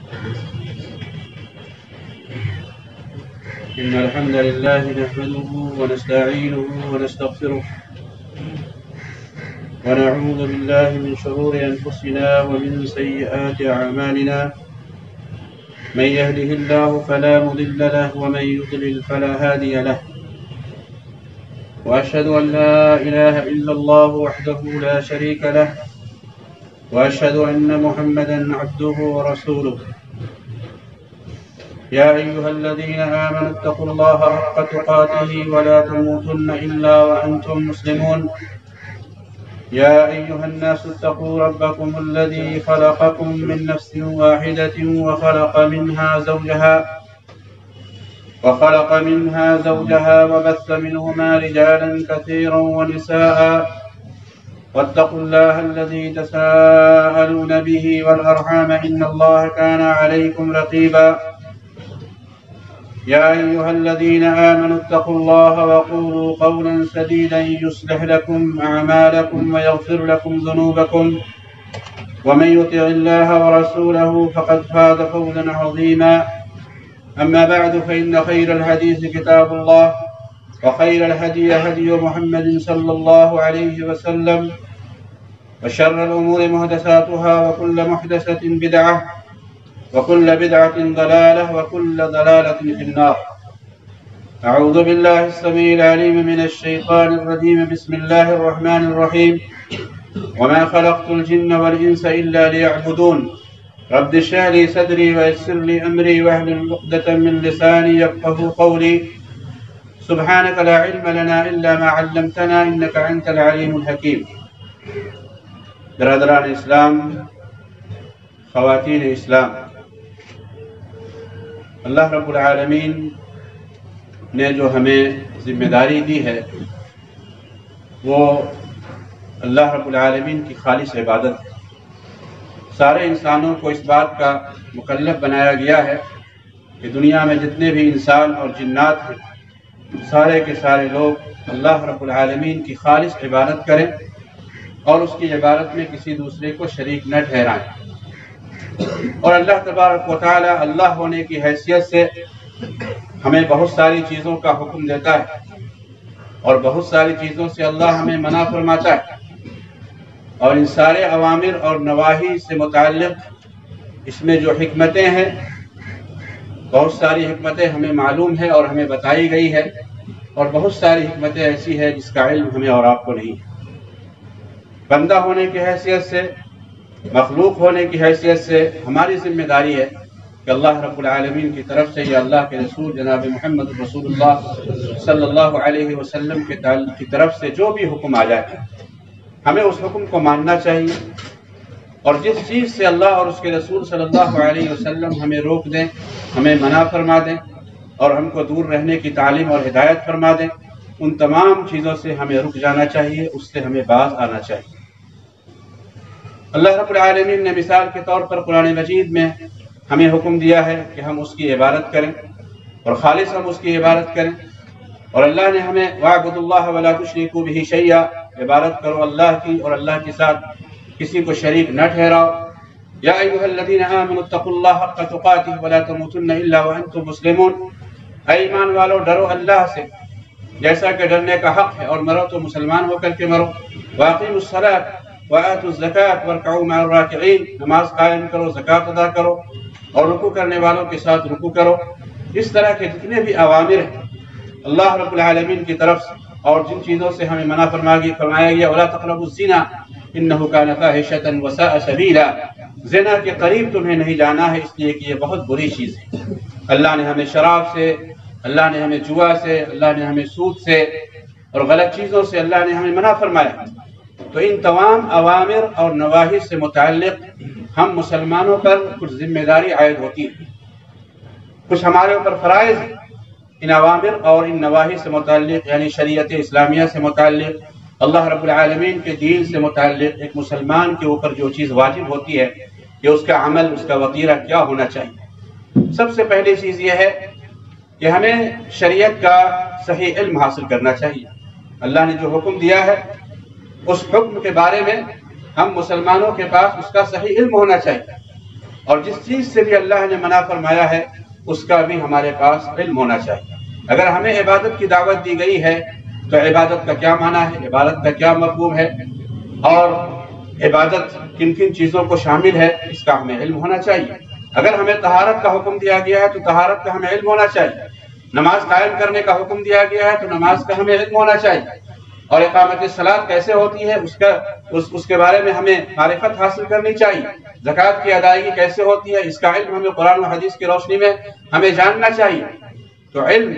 إن الحمد لله نحمده ونستعينه ونستغفره ونعوذ بالله من شرور أنفسنا ومن سيئات أعمالنا من يهده الله فلا مضل له ومن يضلل فلا هادي له وأشهد أن لا إله إلا الله وحده لا شريك له وأشهد أن محمدا عبده ورسوله يا أيها الذين آمنوا اتقوا الله حق تقاته ولا تموتن إلا وأنتم مسلمون يا أيها الناس اتقوا ربكم الذي خلقكم من نفس واحدة وخلق منها زوجها وبث منهما رجالا كثيرا ونساء واتقوا الله الذي تساءلون به والأرحام إن الله كان عليكم رقيبا يا أيها الذين آمنوا اتقوا الله وقولوا قولا سديدا يصلح لكم أعمالكم ويغفر لكم ذنوبكم ومن يطع الله ورسوله فقد فاز فوزا عظيما أما بعد فإن خير الحديث كتاب الله وخير الهدي هدي محمد صلى الله عليه وسلم وشر الأمور محدثاتها وكل محدثة بدعة وكل بدعة ضلالة وكل ضلالة في النار. أعوذ بالله السميع العليم من الشيطان الرجيم. بسم الله الرحمن الرحيم. وما خلقت الجن والإنس إلا ليعبدون رب اشرح لي صدري ويسر لي أمري واحلل عقدة من لساني يفقهوا قولي سبحانك لا علم لنا إلا ما علمتنا إنك أنت العليم الحكيم. برادران اسلام، خواتین اسلام، اللہ رب العالمین نے جو ہمیں ذمہ داری دی ہے وہ اللہ رب العالمین کی خالص عبادت ہے۔ سارے انسانوں کو اس بات کا مکلف بنایا گیا ہے کہ دنیا میں جتنے بھی انسان اور جنات ہیں سارے کے سارے لوگ اللہ رب العالمین کی خالص عبادت کریں اور اس کی عبادت میں کسی دوسرے کو شریک نہ ٹھہرائیں۔ اور اللہ تبارک و تعالی اللہ ہونے کی حیثیت سے ہمیں بہت ساری چیزوں کا حکم دیتا ہے اور بہت ساری چیزوں سے اللہ ہمیں منع فرماتا ہے، اور ان سارے اوامر اور نواہی سے متعلق اس میں جو حکمتیں ہیں بہت ساری حکمتیں ہمیں معلوم ہے اور ہمیں بتائی گئی ہے، اور بہت ساری حکمتیں ایسی ہیں جس کا علم ہمیں اور آپ کو نہیں ہے۔ بندہ ہونے کی حیثیت سے، مخلوق ہونے کی حیثیت سے ہماری ذمہ داری ہے کہ اللہ رب العالمین کی طرف سے یا اللہ کے رسول جناب محمد رسول اللہ صلی اللہ علیہ وسلم کی طرف سے جو بھی حکم آ جائے ہمیں اس حکم کو ماننا چاہیے، اور جس چیز سے اللہ اور اس کے رسول صلی اللہ علیہ وسلم ہمیں روک دیں، ہمیں منع فرما دیں اور ہم کو دور رہنے کی تعلیم اور ہدایت فرما دیں، ان تمام چیزوں سے ہمیں رک جانا چاہیے، اس سے ہمیں باز آنا چاہیے۔ اللہ رب العالمین نے مثال کے طور پر قرآن مجید میں ہمیں حکم دیا ہے کہ ہم اس کی عبادت کریں اور خالص ہم اس کی عبادت کریں، اور اللہ نے ہمیں وَاعْبُدُوا اللَّهَ وَلَا تُشْرِكُوا بِهِ شَيْئًا، عبادت کرو اللہ کی اور اللہ کے ساتھ کسی کو شریک نہ ٹھہراؤ۔ یا ایھا الذین آمنوا اتقوا اللہ حق تقاتہ ولا تموتن الا وانتم مسلمون، اے ایمان والو ڈرو اللہ سے جیسا کہ ڈرنے کا حق ہے، اور مرو تو مسلمان ہو کر کے مرو۔ وَأَقِیمُوا الصَّلَاةَ وَآتُوا الزَّکَاةَ وَارْکَعُوا مَعَ الرَّاکِعِینَ، نماز قائم کرو، زکوٰۃ ادا کرو اور رکوع کرنے والوں کے ساتھ رکوع کرو۔ اس طرح کے جتنے بھی اوامر ہیں اللہ رب العالمین کی طرف سے، اور جن چیزوں سے ہمیں منع فرمایا گیا وَلَا تَقْرَبُوا الزِّنَا إِنَّهُ كَانَ فَاحِشَةً وَسَاءَ سَبِيلًا، زنا کے قریب تمہیں نہیں جانا ہے، اس لیے کہ یہ بہت بری چیز ہے۔ اللہ نے ہمیں شراب سے، اللہ نے ہمیں جوا سے، اللہ نے ہمیں سود سے اور غلط چیزوں سے اللہ نے ہمیں منع فرمایا۔ تو ان تمام اوامر اور نواہی سے متعلق ہم مسلمانوں پر کچھ ذمہ داری عائد ہوتی ہے، کچھ ہمارے اوپر فرائض ہیں۔ ان اوامر اور ان نواہی سے متعلق یعنی شریعت اسلامیہ سے متعلق، اللہ رب العالمین کے دین سے متعلق ایک مسلمان کے اوپر جو چیز واجب ہوتی ہے کہ اس کا عمل، اس کا وتیرہ کیا ہونا چاہیے۔ سب سے پہلی چیز یہ ہے کہ ہمیں شریعت کا صحیح علم حاصل کرنا چاہیے۔ اللہ نے جو حکم دیا ہے اس حکم کے بارے میں ہم مسلمانوں کے پاس اس کا صحیح علم ہونا چاہیے۔ اور جس چیز سے بھی اللہ نے منع فرمایا ہے اس کا بھی ہمارے پاس علم ہونا چاہیے۔ اگر ہمیں عبادت کی دعوت دی گئی ہے تو عبادت کا کیا معنی ہے، عبادت کا کیا مفہوم ہے، اور عبادت کن کن چیزوں کو شامل ہے، اس کا ہمیں علم ہونا چاہیے۔ اگر ہمیں طہارت کا حکم دیا گیا ہے تو طہارت کا ہمیں علم ہونا چاہیے۔ نماز قائم کرنے کا حکم دیا گیا ہے تو نماز کا ہمیں علم ہونا چاہیے، اور اقامت الصلاۃ کیسے ہوتی ہے اس کے بارے میں ہمیں معرفت حاصل کرنی چاہیے۔ زکوٰۃ کی ادائیگی کیسے ہوتی ہے، اس کا علم ہمیں قرآن و حدیث کی روشنی میں ہمیں جاننا چاہیے۔ تو علم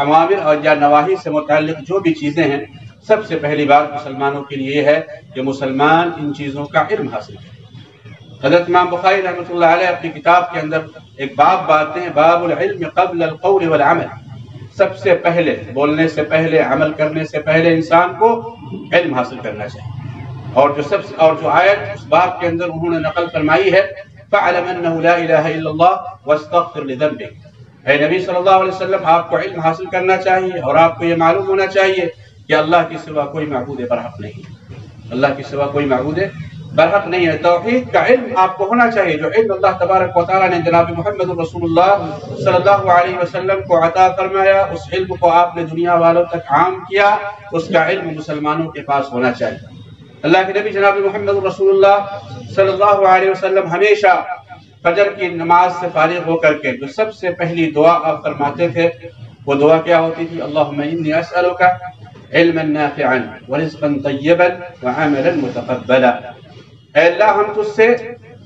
اوامر اور یا نواہی سے متعلق جو بھی چیزیں ہیں، سب سے پہلی بات مسلمانوں کے لیے یہ ہے کہ مسلمان ان چیزوں کا علم حاصل کرے۔ حضرت امام بخاری رحمۃ اللہ علیہ اپنی کتاب کے اندر ایک باب باندھتے ہیں، باب العلم قبل القول والعمل۔ سب سے پہلے، بولنے سے پہلے، عمل کرنے سے پہلے انسان کو علم حاصل کرنا چاہیے۔ اور جو آیت اس باب کے اندر انہوں نے نقل فرمائی ہے، فَاعْلَمْ أَنَّهُ لَا إِلَهَ إِلَّا اللَّهُ وَاسْتَغْفِرْ لِذَنبِكَ۔ اے نبی صلی اللہ علیہ وسلم، آپ کو علم حاصل کرنا چاہیے اور آپ کو یہ معلوم ہونا چاہیے کہ اللہ کی سوا کوئی معبود برحق نہیں ہے، اللہ کی سوا کوئی معبود برحق نہیں ہے۔ توحید کا علم آپ کو ہونا چاہیے، جو علم اللہ تبارک و تعالیٰ نے جناب محمد رسول اللہ صلی اللہ علیہ وسلم کو عطا فرمایا، اس علم کو آپ نے دنیا والوں تک عام کیا، اس کا علم مسلمانوں کے پاس ہونا چاہیے۔ اللہ کے نبی جناب محمد رسول اللہ صلی اللہ علیہ وسلم ہمیشہ فجر کی نماز سے فارغ ہو کر کے جو سب سے پہلی دعا آپ فرماتے تھے، وہ دعا کیا ہوتی تھی؟ اللہم انی اسألک علما نافعا ورزقا طیبا وعملا متقبلا۔ اے اللہ، ہم تجھ سے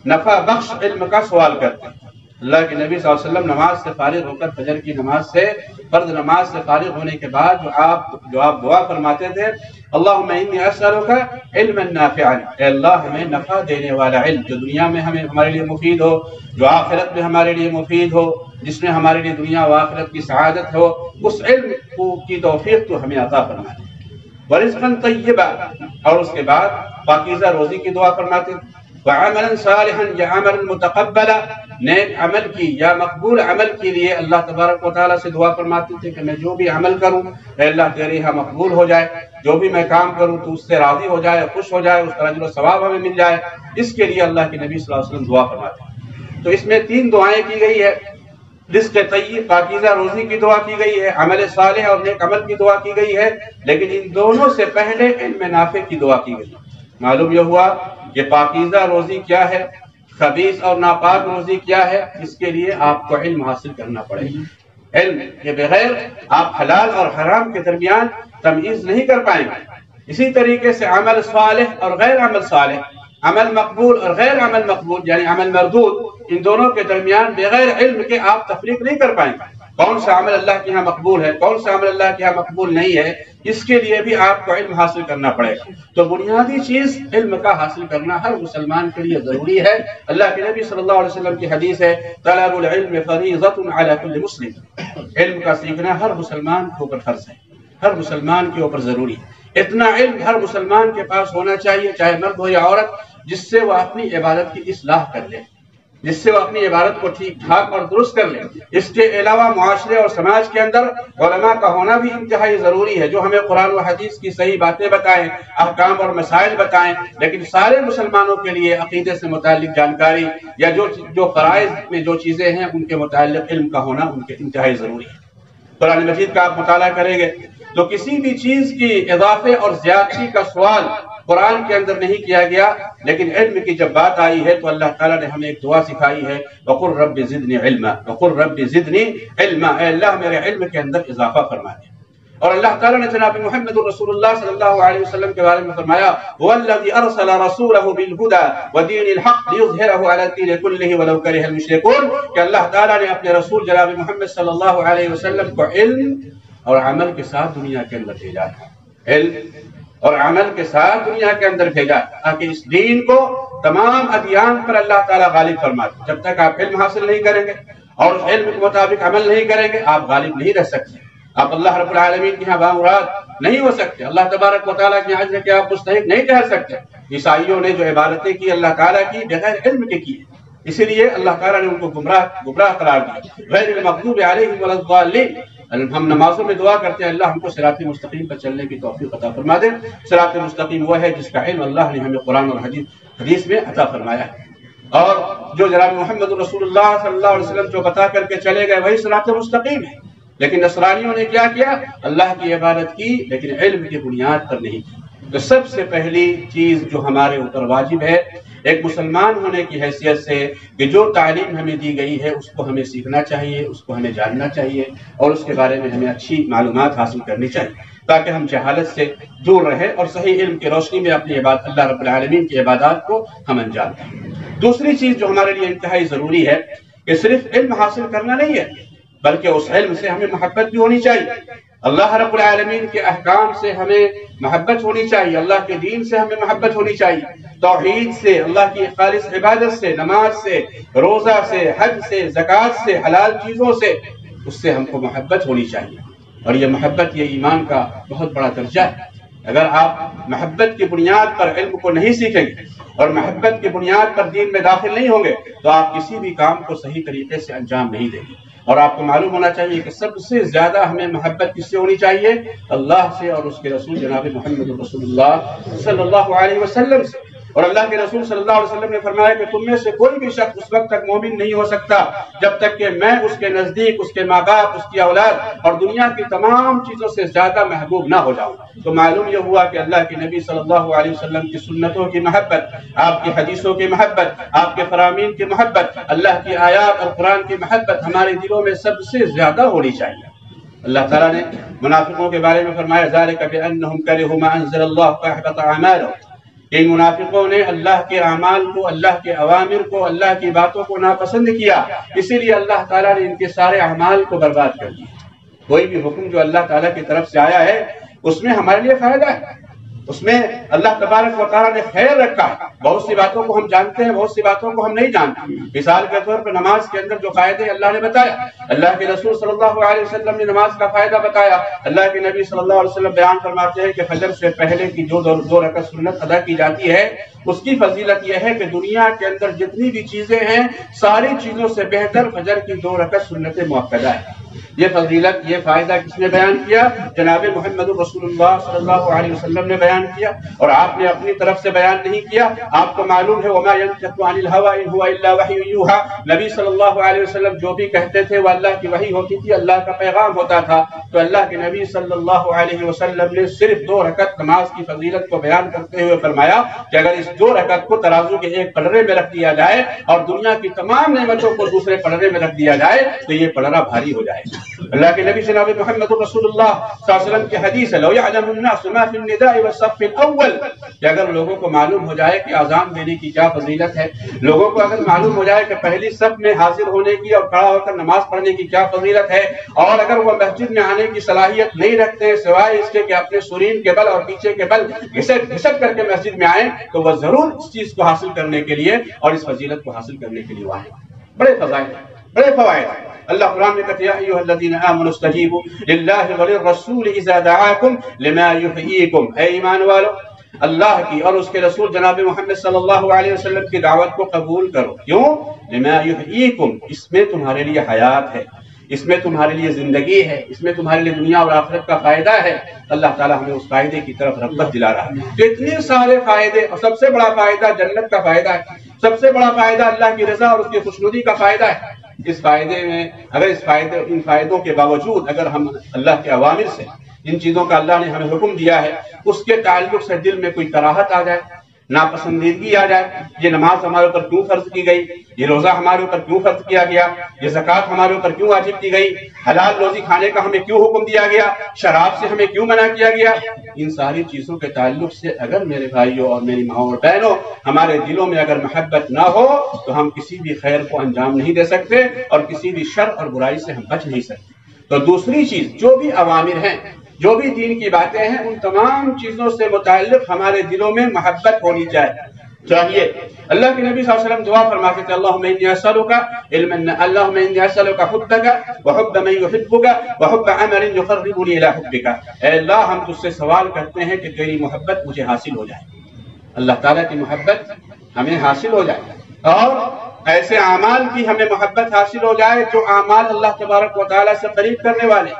نفع بخش علم کا سوال کرتے ہیں۔ اللہ کے نبی صلی اللہ علیہ وسلم نماز سے فارغ ہو کر فجر کی نماز سے، فرض نماز سے فارغ ہونے کے بعد جو آپ دعا فرماتے تھے، اللہم انی اسألک علما نافعا، اے اللہ ہمیں نفع دینے والا علم، جو دنیا میں ہمارے لیے مفید ہو، جو آخرت میں ہمارے لیے مفید ہو، جس میں ہمارے لیے دنیا و آخرت کی سعادت ہو، اس علم کی توفیق تو ہمیں عطا فرما دے۔ ورزقا طیبا، اور اس کے بعد پاکیزہ روزی کی دعا فرماتے تھے۔ وعملا صالحا، یا عمل متقبلا، نیک عمل کی یا مقبول عمل کے لیے اللہ تبارک و تعالیٰ سے دعا فرماتے تھے کہ میں جو بھی عمل کروں اے اللہ تیرے یہاں مقبول ہو جائے، جو بھی میں کام کروں تو اس سے راضی ہو جائے، خوش ہو جائے، اس کا اجر و ثواب ہمیں مل جائے، اس کے لیے اللہ کے نبی صلی اللہ علیہ وسلم دعا فرماتے ہیں۔ تو اس میں 3 دعائیں کی گئی ہے، رزق طیب، پاکیزہ روزی کی دعا کی گئی ہے، عمل صالح اور نیک عمل کی دعا کی گئی ہے، لیکن ان دونوں سے پہلے علم نافع کی دعا کی گئی۔ معلوم یہ ہوا کہ پاکیزہ روزی کیا ہے، خبیث اور ناپاک روزی کیا ہے، اس کے لیے آپ کو علم حاصل کرنا پڑے گا۔ علم کے بغیر آپ حلال اور حرام کے درمیان تمیز نہیں کر پائیں گے۔ اسی طریقے سے عمل صالح اور غیر عمل صالح، عمل مقبول اور غیر عمل مقبول یعنی عمل مردود، ان دونوں کے درمیان بغیر علم کے آپ تفریق نہیں کر پائیں گے۔ کون سا عمل اللہ کے ہاں مقبول ہے، کون سا عمل اللہ کے ہاں مقبول نہیں ہے، اس کے لیے بھی آپ کو علم حاصل کرنا پڑے گا۔ تو بنیادی چیز علم کا حاصل کرنا ہر مسلمان کے لیے ضروری ہے۔ اللہ کے نبی صلی اللہ علیہ وسلم کی حدیث ہے، طلب العلم فریضۃ علی کل مسلم، علم کا سیکھنا ہر مسلمان کے اوپر فرض ہے، ہر مسلمان کے اوپر ضروری ہے۔ اتنا علم ہر مسلمان کے پاس ہونا چاہیے، چاہے مرد ہو یا عورت، جس سے وہ اپنی عبادت کی اصلاح کر لے، جس سے وہ اپنی عبادت کو ٹھیک ٹھاک اور درست کر لے۔ اس کے علاوہ معاشرے اور سماج کے اندر علماء کا ہونا بھی انتہائی ضروری ہے، جو ہمیں قرآن و حدیث کی صحیح باتیں بتائیں، احکام اور مسائل بتائیں، لیکن سارے مسلمانوں کے لیے عقیدے سے متعلق جانکاری یا جو فرائض میں جو چیزیں ہیں ان کے متعلق علم کا ہونا ان کے انتہائی ضروری ہے۔ قرآن مجید کا آپ مطالعہ کریں گے تو کسی بھی چیز کی اضافے اور زیادتی کا سوال قرآن کے اندر نہیں کیا گیا، لیکن علم کی جب بات آئی ہے تو اللہ تعالیٰ نے ہمیں ایک دعا سکھائی ہے، وَقُلْ رَبِّ زِدْنِي عِلْمًا، وَقُلْ رَبِّ زِدْنِي عِلْمًا، اے اللہ میرے علم کے اندر اضافہ فرما دے۔ اور اللہ تعالیٰ نے جناب محمد رسول اللہ صلی اللہ علیہ وسلم کے بارے میں فرمایا، وَالَّذِي أَرْسَلَ رَسُولَهُ بِالْهُدَى وَدِينِ الْحَقِّ لِيُظْهِرَهُ عَلَى الدِّينِ كُلِّهِ وَلَوْ كَرِهَ الْمُشْرِكُونَ، کہ اللہ تعالیٰ نے اپنے رسول جناب محمد صلی اللہ علیہ وسلم کو علم اور عمل کے ساتھ دنیا کے اندر بھیجا ہے، علم اور عمل کے ساتھ دنیا کے اندر بھیجا تاکہ اس دین کو تمام ادیان پر اللہ تعالیٰ غالب فرما دے۔ جب تک آپ علم حاصل نہیں کریں گے اور اس علم کے مطابق عمل نہیں کریں گے، آپ غالب نہیں رہ سکتے، آپ اللہ رب العالمین کے یہاں بامراد نہیں ہو سکتے، اللہ تبارک و تعالیٰ کے اجر کے آپ مستحق نہیں ٹھہر سکتے۔ عیسائیوں نے جو عبادتیں کی اللہ تعالیٰ کی بغیر علم کے کی، اسی لیے اللہ تعالیٰ نے ان کو گمراہ قرار دیا، غیر المغضوب علیہم ولا الضالین۔ ہم نمازوں میں دعا کرتے ہیں اللہ ہم کو صراط مستقیم پر چلنے کی توفیق عطا فرما دے۔ صراط مستقیم وہ ہے جس کا علم اللہ نے ہمیں قرآن اور حدیث میں عطا فرمایا ہے۔ اور جو جناب محمد رسول اللہ صلی اللہ علیہ وسلم جو بتا کر کے چلے گئے وہی صراط مستقیم ہے. لیکن نصرانیوں نے کیا کیا؟ اللہ کی عبادت کی لیکن علم کی بنیاد پر نہیں کی. تو سب سے پہلی چیز جو ہمارے اوپر واجب ہے ایک مسلمان ہونے کی حیثیت سے کہ جو تعلیم ہمیں دی گئی ہے اس کو ہمیں سیکھنا چاہیے، اس کو ہمیں جاننا چاہیے اور اس کے بارے میں ہمیں اچھی معلومات حاصل کرنی چاہیے تاکہ ہم جہالت سے دور رہیں اور صحیح علم کی روشنی میں اپنی اللہ رب العالمین کی عبادات کو ہم انجام دیں. دوسری چیز جو ہمارے لیے انتہائی ضروری ہے کہ صرف علم حاصل کرنا نہیں ہے بلکہ اس علم سے ہمیں محبت بھی ہونی چاہیے. اللہ رب العالمین کے احکام سے ہمیں محبت ہونی چاہیے، اللہ کے دین سے ہمیں محبت ہونی چاہیے، توحید سے، اللہ کی خالص عبادت سے، نماز سے، روزہ سے، حج سے، زکوٰۃ سے، حلال چیزوں سے، اس سے ہم کو محبت ہونی چاہیے. اور یہ محبت یہ ایمان کا بہت بڑا درجہ ہے. اگر آپ محبت کی بنیاد پر علم کو نہیں سیکھیں گے اور محبت کی بنیاد پر دین میں داخل نہیں ہوں گے تو آپ کسی بھی کام کو صحیح طریقے سے انجام نہیں دیں گے. اور آپ کو معلوم ہونا چاہیے کہ سب سے زیادہ ہمیں محبت کس سے ہونی چاہیے؟ اللہ سے اور اس کے رسول جناب محمد رسول اللہ صلی اللہ علیہ وسلم سے. اور اللہ کے رسول صلی اللہ علیہ وسلم نے فرمایا کہ تم میں سے کوئی بھی شخص اس وقت تک مومن نہیں ہو سکتا جب تک کہ میں اس کے نزدیک اس کے ماں باپ، اس کی اولاد اور دنیا کی تمام چیزوں سے زیادہ محبوب نہ ہو جاؤں. تو معلوم یہ ہوا کہ اللہ کے نبی صلی اللہ علیہ وسلم کی سنتوں کی محبت، آپ کی حدیثوں کی محبت، آپ کے فرامین کی محبت، اللہ کی آیات اور قرآن کی محبت ہمارے دلوں میں سب سے زیادہ ہونی چاہیے. اللہ تعالیٰ نے منافقوں کے بارے میں فرمایا ذالک بأنہم کرہوا ما انزل اللہ فاحبط اعمالہم. ان منافقوں نے اللہ کے اعمال کو، اللہ کے اوامر کو، اللہ کی باتوں کو ناپسند کیا، اسی لیے اللہ تعالیٰ نے ان کے سارے اعمال کو برباد کر دیا. کوئی بھی حکم جو اللہ تعالیٰ کی طرف سے آیا ہے اس میں ہمارے لیے فائدہ ہے، اس میں اللہ تبارک و تعالیٰ نے خیر رکھا ہے. بہت سی باتوں کو ہم جانتے ہیں، بہت سی باتوں کو ہم نہیں جانتے. مثال کے طور پر نماز کے اندر جو فائدے اللہ نے بتایا، اللہ کے رسول صلی اللہ علیہ وسلم نے نماز کا فائدہ بتایا. اللہ کے نبی صلی اللہ علیہ وسلم بیان فرماتے ہیں کہ فجر سے پہلے کی جو دو رکعت سنت ادا کی جاتی ہے اس کی فضیلت یہ ہے کہ دنیا کے اندر جتنی بھی چیزیں ہیں ساری چیزوں سے بہتر فجر کی 2 رکعت سنت مؤکدہ ہے. یہ فضیلت، یہ فائدہ کس نے بیان کیا؟ جناب محمد رسول اللہ صلی اللہ علیہ وسلم نے بیان کیا. اور آپ نے اپنی طرف سے بیان نہیں کیا. آپ کو معلوم ہے وما ينطق عن الهوى ان هو الا وحي يوحى. نبی صلی اللہ علیہ وسلم جو بھی کہتے تھے وہ اللہ کی وحی ہوتی تھی، اللہ کا پیغام ہوتا تھا. تو اللہ کے نبی صلی اللہ علیہ وسلم نے صرف 2 رکعت نماز کی فضیلت کو بیان کرتے ہوئے فرمایا کہ اگر اس 2 رکعت کو ترازو کے ایک پلڑے میں رکھ دیا جائے اور دنیا کی تمام نعمتوں کو دوسرے پلڑے میں رکھ دیا جائے تو یہ پلڑا بھاری ہو جائے گا. اللہ کے نبی جناب محمد رسول اللہ صلی اللہ علیہ وسلم کی حدیث ہے لو يعلم الناس ما في النداء والصف الاول. کہ اگر لوگوں کو معلوم ہو جائے کہ اذان دینے کی کیا فضیلت ہے، لوگوں کو اگر معلوم ہو جائے کہ پہلی صف میں حاضر ہونے کی اور کھڑا ہو کر نماز پڑھنے کی کیا فضیلت ہے، اور اگر وہ مسجد میں آنے کی صلاحیت نہیں رکھتے ہیں سوائے اس کے کہ اپنے سرین کے بل اور پیچھے کے بل گھسٹ کر کے مسجد میں آئیں، تو وہ ضرور اس چیز کو حاصل کرنے کے لیے اور اس فضیلت کو حاصل کرنے کے لیے آئیں. بڑے فضائل، بڑے فوائد. اللہ قرآن میں کہتے ہیں یا ایھا الذین آمنوا استجیبوا للہ وللرسول اذا دعاکم لما یحییکم. اے ایمان والو، اللہ کی اور اس کے رسول جناب محمد صلی اللہ علیہ وسلم کی دعوت کو قبول کرو. کیوں؟ لما یحییکم، اس میں تمہارے لیے حیات ہے، اس میں تمہارے لیے زندگی ہے، اس میں تمہارے لیے دنیا اور آخرت کا فائدہ ہے. اللہ تعالیٰ ہمیں اس فائدے کی طرف رغبت دلا رہا ہے. تو اتنے سارے فائدے، اور سب سے بڑا فائدہ جنت کا فائدہ ہے، سب سے بڑا فائدہ اللہ کی رضا اور اس کی خوشنودی کا فائدہ ہے. اس فائدے میں اگر ان فائدوں کے باوجود اگر ہم اللہ کے اوامر سے، جن چیزوں کا اللہ نے ہمیں حکم دیا ہے اس کے تعلق سے دل میں کوئی کراہت آ جائے، ناپسندیدگی آ جائے، یہ نماز ہمارے اوپر کیوں فرض کی گئی، یہ روزہ ہمارے اوپر کیوں فرض کیا گیا، یہ زکوٰۃ ہمارے اوپر کیوں واجب کی گئی، حلال روزی کھانے کا ہمیں کیوں حکم دیا گیا، شراب سے ہمیں کیوں منع کیا گیا، ان ساری چیزوں کے تعلق سے اگر میرے بھائیوں اور میری ماں اور بہنوں ہمارے دلوں میں اگر محبت نہ ہو تو ہم کسی بھی خیر کو انجام نہیں دے سکتے اور کسی بھی شر اور برائی سے ہم بچ نہیں سکتے. تو دوسری چیز، جو بھی اوامر ہیں، جو بھی دین کی باتیں ہیں، ان تمام چیزوں سے متعلق ہمارے دلوں میں محبت ہونی چاہیے. اللہ کے نبی صلی اللہ علیہ وسلم دعا فرماتے تھے اللہم انی اسألک علما، اللہم انی اسألک حبک وحب من یحبک وحب عمل یقربنی الی حبک. اے اللہ، ہم تجھ سے سوال کرتے ہیں کہ تیری محبت مجھے حاصل ہو جائے، اللہ تعالیٰ کی محبت ہمیں حاصل ہو جائے، اور ایسے اعمال کی ہمیں محبت حاصل ہو جائے جو اعمال اللہ تبارک و تعالیٰ سے قریب کرنے والے،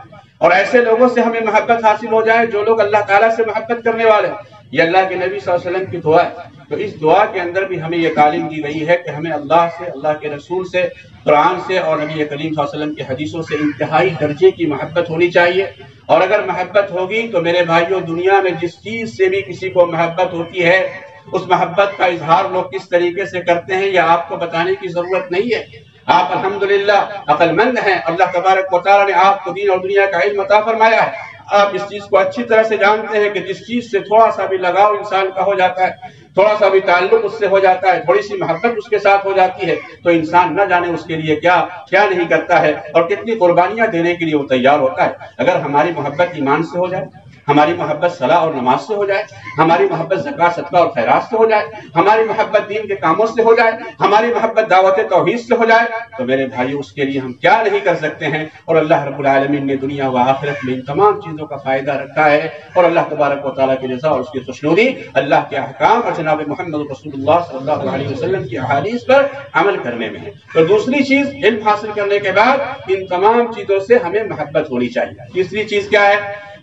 اور ایسے لوگوں سے ہمیں محبت حاصل ہو جائے جو لوگ اللہ تعالیٰ سے محبت کرنے والے. یہ اللہ کے نبی صلی اللہ علیہ وسلم کی دعا ہے۔ تو اس دعا کے اندر بھی ہمیں یہ تعلیم دی گئی ہے کہ ہمیں اللہ سے، اللہ کے رسول سے، قرآن سے اور نبی کریم صلی اللہ علیہ وسلم کی حدیثوں سے انتہائی درجے کی محبت ہونی چاہیے۔ اور اگر محبت ہوگی تو میرے بھائیوں، دنیا میں جس چیز سے بھی کسی کو محبت ہوتی ہے، اس محبت کا اظہار لوگ کس طریقے سے کرتے ہیں یہ آپ کو بتانے کی ضرورت نہیں ہے۔ آپ الحمدللہ عقل مند ہیں، اللہ تبارک و تعالیٰ نے آپ کو دین اور دنیا کا علم عطا فرمایا ہے۔ آپ اس چیز کو اچھی طرح سے جانتے ہیں کہ جس چیز سے تھوڑا سا بھی لگاؤ انسان کا ہو جاتا ہے، تھوڑا سا بھی تعلق اس سے ہو جاتا ہے، تھوڑی سی محبت اس کے ساتھ ہو جاتی ہے، تو انسان نہ جانے اس کے لیے کیا نہیں کرتا ہے اور کتنی قربانیاں دینے کے لیے وہ تیار ہوتا ہے۔ اگر ہماری محبت ایمان سے ہو جائے، ہماری محبت صلاح اور نماز سے ہو جائے، ہماری محبت زکوٰۃ صدقہ اور خیرات سے ہو جائے، ہماری محبت دین کے کاموں سے ہو جائے، ہماری محبت دعوت توحید سے ہو جائے، تو میرے بھائیو اس کے لیے ہم کیا نہیں کر سکتے ہیں۔ اور اللہ رب العالمین نے دنیا و آخرت میں ان تمام چیزوں کا فائدہ رکھا ہے، اور اللہ تبارک و تعالیٰ کی رضا اور اس کی خوشنودی اللہ کے احکام اور جناب محمد رسول اللہ صلی اللہ علیہ وسلم کی احادیث پر عمل کرنے میں ہے۔ تو دوسری چیز، علم حاصل کرنے کے بعد ان تمام چیزوں سے ہمیں محبت ہونی چاہیے۔ تیسری چیز کیا ہے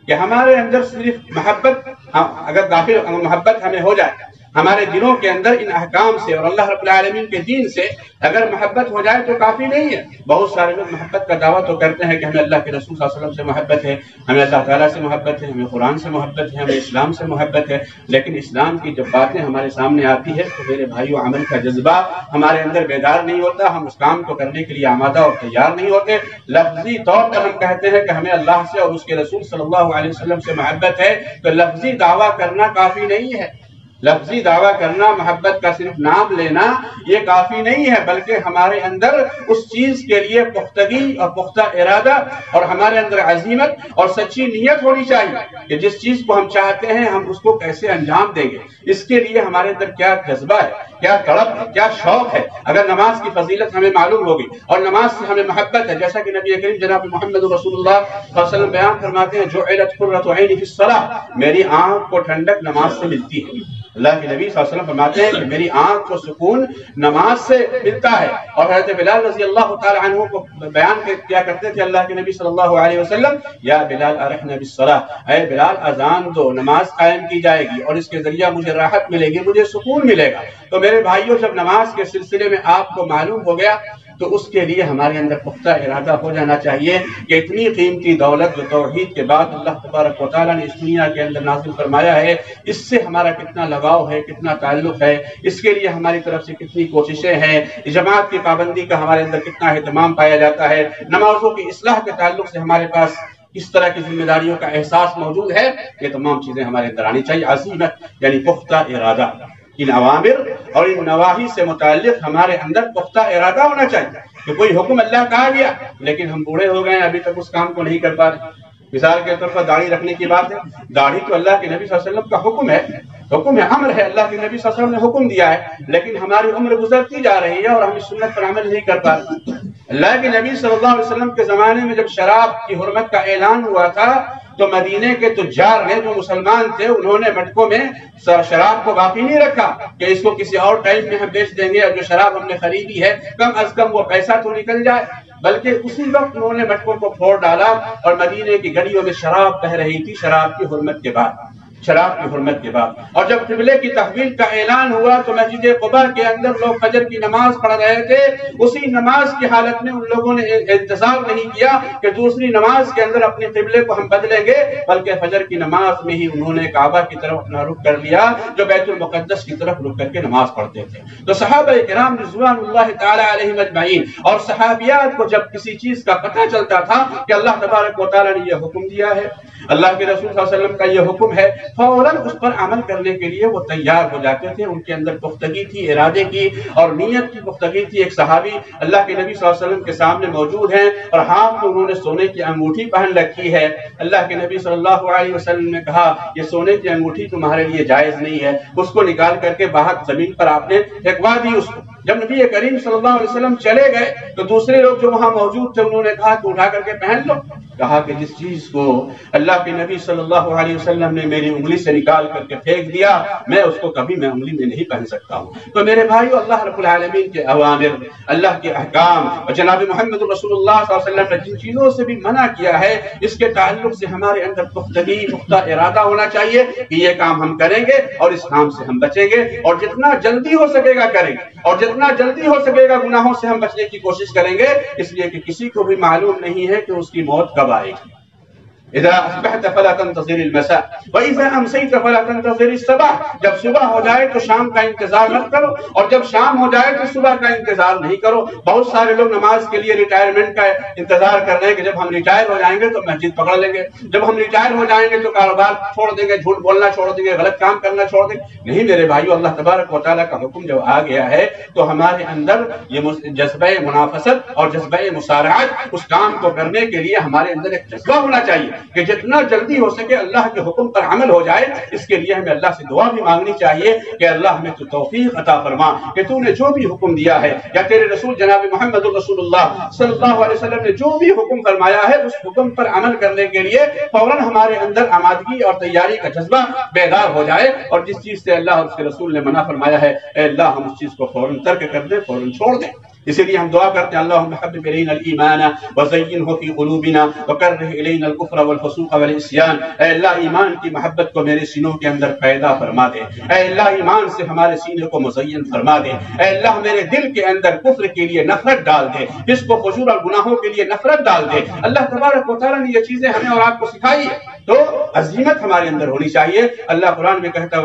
کہ ہمارے اندر صرف محبت، اگر داخل محبت ہمیں ہو جائے ہمارے دلوں کے اندر ان احکام سے اور اللہ رب العالمین کے دین سے اگر محبت ہو جائے تو کافی نہیں ہے۔ بہت سارے لوگ محبت کا دعویٰ تو کرتے ہیں کہ ہمیں اللہ کے رسول صلی اللہ علیہ وسلم سے محبت ہے، ہمیں اللہ تعالیٰ سے محبت ہے، ہمیں قرآن سے محبت ہے، ہمیں اسلام سے محبت ہے، لیکن اسلام کی جب باتیں ہمارے سامنے آتی ہے تو میرے بھائیو عمل کا جذبہ ہمارے اندر بیدار نہیں ہوتا، ہم اس کام کو کرنے کے لیے آمادہ اور تیار نہیں ہوتے۔ لفظی طور پر ہم کہتے ہیں کہ ہمیں اللہ سے اور اس کے رسول صلی اللہ علیہ وسلم سے محبت ہے، تو لفظی دعویٰ کرنا کافی نہیں ہے۔ لفظی دعویٰ کرنا، محبت کا صرف نام لینا یہ کافی نہیں ہے، بلکہ ہمارے اندر اس چیز کے لیے پختگی اور پختہ ارادہ اور ہمارے اندر عزیمت اور سچی نیت ہونی چاہیے کہ جس چیز کو ہم چاہتے ہیں ہم اس کو کیسے انجام دیں گے، اس کے لیے ہمارے اندر کیا جذبہ ہے، کیا تڑپ ہے، کیا شوق ہے۔ اگر نماز کی فضیلت ہمیں معلوم ہوگی اور نماز سے ہمیں محبت ہے، جیسا کہ نبی کریم جناب محمد رسول اللہ صلی اللہ علیہ وسلم بیان فرماتے ہیں، جعلت قرۃ عینی فی الصلاۃ، میری آنکھ کو ٹھنڈک نماز سے ملتی ہے۔ اللہ کے نبی صلی اللہ علیہ وسلم فرماتے ہیں کہ میری آنکھ کو سکون نماز سے ملتا ہے۔ اور حضرت بلال رضی اللہ تعالی عنہ کو بیان کیا کرتے تھے اللہ کے نبی صلی اللہ علیہ وسلم، یا بلال ارحنا بالصلاۃ، اے بلال اذان دو، نماز قائم کی جائے گی اور اس کے ذریعہ مجھے راحت ملے گی، مجھے سکون ملے گا۔ تو میرے بھائیوں، جب نماز کے سلسلے میں آپ کو معلوم ہو گیا تو اس کے لیے ہمارے اندر پختہ ارادہ ہو جانا چاہیے کہ اتنی قیمتی دولت جو توحید کے بعد اللہ تبارک و تعالیٰ نے اس دنیا کے اندر نازل فرمایا ہے، اس سے ہمارا کتنا لگاؤ ہے، کتنا تعلق ہے، اس کے لیے ہماری طرف سے کتنی کوششیں ہیں، جماعت کی پابندی کا ہمارے اندر کتنا اہتمام پایا جاتا ہے، نمازوں کی اصلاح کے تعلق سے ہمارے پاس اس طرح کی ذمہ داریوں کا احساس موجود ہے، یہ تمام چیزیں ہمارے اندر آنی چاہیے۔ عزیمت یعنی پختہ ارادہ، ان اوامر اور ان نواہی سے متعلق ہمارے اندر پختہ ارادہ ہونا چاہیے کہ کوئی حکم اللہ کا آ گیا لیکن ہم بوڑھے ہو گئے ہیں، ابھی تک اس کام کو نہیں کر پا رہے۔ مثال کے طور پر داڑھی رکھنے کی بات ہے، داڑھی تو اللہ کے نبی صلی اللہ علیہ وسلم کا حکم ہے، امر ہے، اللہ کے نبی صلی اللہ علیہ وسلم نے حکم دیا ہے، لیکن ہماری عمر گزرتی جا رہی ہے اور ہم اس سنت پر عمل نہیں کر پا رہے۔ اللہ کے نبی صلی اللہ علیہ وسلم کے زمانے میں جب شراب کی حرمت کا اعلان ہوا تھا تو مدینے کے تجار نے، جو مسلمان تھے، انہوں نے مٹکوں میں شراب کو باقی نہیں رکھا کہ اس کو کسی اور ٹائم میں ہم بیچ دیں گے، اور جو شراب ہم نے خریدی ہے کم از کم وہ پیسہ تو نکل جائے، بلکہ اسی وقت انہوں نے مٹکوں کو پھوڑ ڈالا اور مدینے کی گلیوں میں شراب بہ رہی تھی شراب کی حرمت کے بعد۔ اور جب قبلے کی تحویل کا اعلان ہوا تو مسجد قباء کے اندر لوگ فجر کی نماز پڑھ رہے تھے، اسی نماز کی حالت میں ان لوگوں نے انتظار نہیں کیا کہ دوسری نماز کے اندر اپنے قبلے کو ہم بدلیں گے، بلکہ فجر کی نماز میں ہی انہوں نے کعبہ کی طرف اپنا رخ کر لیا، جو بیت المقدس کی طرف رخ کر کے نماز پڑھتے تھے۔ تو صحابہ کرام رضوان اللہ تعالی علیہم اجمعین اور صحابیات کو جب کسی چیز کا پتہ چلتا تھا کہ اللہ تبارک و تعالی نے یہ حکم دیا ہے، اللہ کے رسول صلی اللہ علیہ وسلم کا یہ حکم ہے، فوراً اس پر عمل کرنے کے لیے وہ تیار ہو جاتے تھے۔ ان کے اندر پختگی تھی، ارادے کی اور نیت کی پختگی تھی۔ ایک صحابی اللہ کے نبی صلی اللہ علیہ وسلم کے سامنے موجود ہیں اور ہاتھ میں انہوں نے سونے کی انگوٹھی پہن رکھی ہے۔ اللہ کے نبی صلی اللہ علیہ وسلم نے کہا، یہ سونے کی انگوٹھی تمہارے لیے جائز نہیں ہے، اس کو نکال کر کے باہر زمین پر آپ نے پھینکوا دی اس کو۔ جب نبی کریم صلی اللہ علیہ وسلم چلے گئے تو دوسرے لوگ جو وہاں موجود تھے انہوں نے کہا کہ اٹھا کر کے پہن لو. کہا کہ جس چیز کو اللہ کے نبی صلی اللہ علیہ وسلم نے میری انگلی سے نکال کر کے پھینک دیا میں اس کو کبھی میں انگلی میں نہیں پہن سکتا ہوں. تو میرے بھائیو، اللہ رب العالمین کے اوامر، اللہ کے احکام اور جناب محمد رسول اللہ صلی اللہ علیہ وسلم نے جن چیزوں سے بھی منع کیا ہے اس کے تعلق سے ہمارے اندر پختہ ارادہ ہونا چاہیے کہ یہ کام ہم کریں گے اور اس کام سے ہم بچیں گے، اور جتنا جلدی ہو سکے گا کریں گے، اور جتنا جلدی ہو سکے گا گناہوں سے ہم بچنے کی کوشش کریں گے، اس لیے کہ کسی کو بھی معلوم نہیں ہے کہ اس کی موت کب آئے گی. اذا اصبحت فلا تنتظر المساء واذا امسيت فلا تنتظر الصباح. جب صبح ہو جائے تو شام کا انتظار مت کرو، اور جب شام ہو جائے تو صبح کا انتظار نہیں کرو. بہت سارے لوگ نماز کے لیے ریٹائرمنٹ کا انتظار کر رہے ہیں کہ جب ہم ریٹائر ہو جائیں گے تو مسجد پکڑ لیں گے، جب ہم ریٹائر ہو جائیں گے تو کاروبار چھوڑ دیں گے، جھوٹ بولنا چھوڑ دیں گے، غلط کام کرنا چھوڑ دیں گے. نہیں میرے بھائیو، اللہ تبارک و تعالیٰ کا حکم جب آ گیا ہے تو ہمارے اندر یہ جذبہ منافست اور جذبہ مسارعت اس کام کو کرنے کے لیے ہمارے اندر ایک جذبہ ہونا چاہیے کہ جتنا جلدی ہو سکے اللہ کے حکم پر عمل ہو جائے. اس کے لیے ہمیں اللہ سے دعا بھی مانگنی چاہیے کہ اللہ ہمیں تو توفیق عطا فرما کہ تو نے جو بھی حکم دیا ہے یا تیرے رسول جناب محمد رسول اللہ صلی اللہ علیہ وسلم نے جو بھی حکم فرمایا ہے اس حکم پر عمل کرنے کے لیے فوراً ہمارے اندر آمادگی اور تیاری کا جذبہ بیدار ہو جائے، اور جس چیز سے اللہ اور اس کے رسول نے منع فرمایا ہے اے اللہ ہم اس چیز کو فوراً ترک کر دیں، فوراً چھوڑ دیں. اسی لیے ہم دعا کرتے ہیں اللہم حبب الینا الایمان وزینہ فی قلوبنا وکرہ الینا الکفر والفسوق والعصیان. اے اللہ ایمان کی محبت کو میرے سینوں کے اندر پیدا فرما دے. اے اللہ ایمان سے ہمارے سینے کو مزین فرما دے. اے اللہ میرے دل کے اندر کفر کے لیے نفرت ڈال دے، فسق و فجور اور گناہوں کے لیے نفرت ڈال دے. اللہ تبارک و تعالیٰ نے یہ چیزیں ہمیں اور آپ کو سکھائی ہے تو عزیمت ہمارے اندر ہونی چاہیے. اللہ قرآن میں کہتا ہے